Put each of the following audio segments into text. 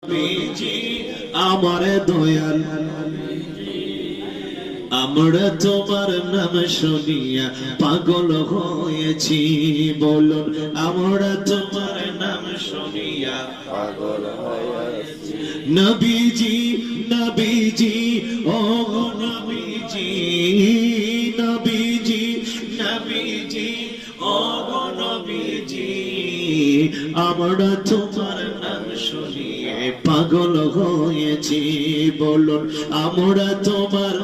নবীজি আমার দয়াল, আমরা তোমার নাম শুনিয়া পাগল হয়েছি। বলুন আমরা তোমার নাম শুনিয়া পাগল হয়েছি। নবীজি নবীজি ও নবীজি, নবীজি নবীজি ও নবীজি, আমরা তোমার নাম শুনিয়ে পাগল হয়েছি। বলুন আমরা তোমার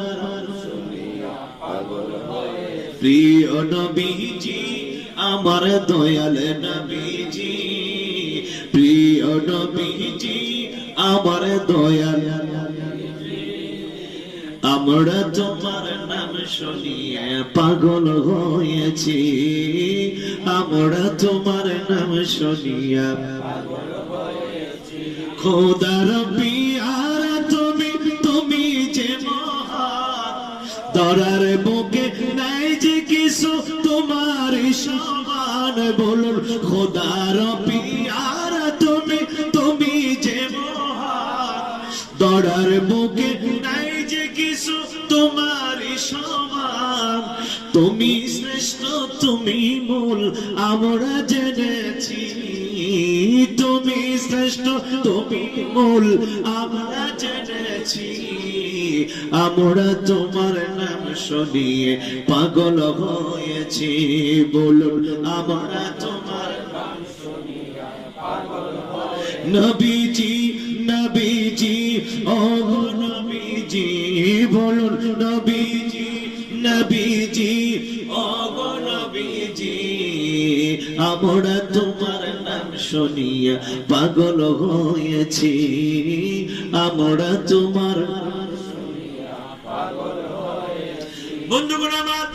প্রিয় নবীজি আমার দয়াল নবীজি, প্রিয় নবীজি আমার দয়াল, আমরা তোমার নাম শুনিয়ে পাগল হয়েছি। আমরা তোমার নাম শুনিয়া পাগল হয়েছি। খোদার পিয়ারা তুমি, তুমি যে মহান, দরার বুকে নাই যে কিছু তোমার সমান। বলুন খোদার পিয়ারা তুমি, তুমি যে মহান, দরার বুকে নাই যে কিছু তোমার সমান। তুমি শ্রেষ্ঠ, তুমি মূল আমরা জেনেছি। তুমি শ্রেষ্ঠ, তুমি মূল আমরা জেনেছি। আমরা তোমার নাম শুনিয়ে পাগল হয়েছি। বলুন আমরা তোমার নাম শুনিয়ে পাগল হয়েছি। নবীজি নবীজি ও নবীজি, বলুন নবীজি নবীজি ও নবীজি, আমরা তোমার নাম শুনিয়া পাগল হয়েছি। আমরা তোমার নাম শুনিয়া পাগল হয়েছি। বন্ধুগণ আমার,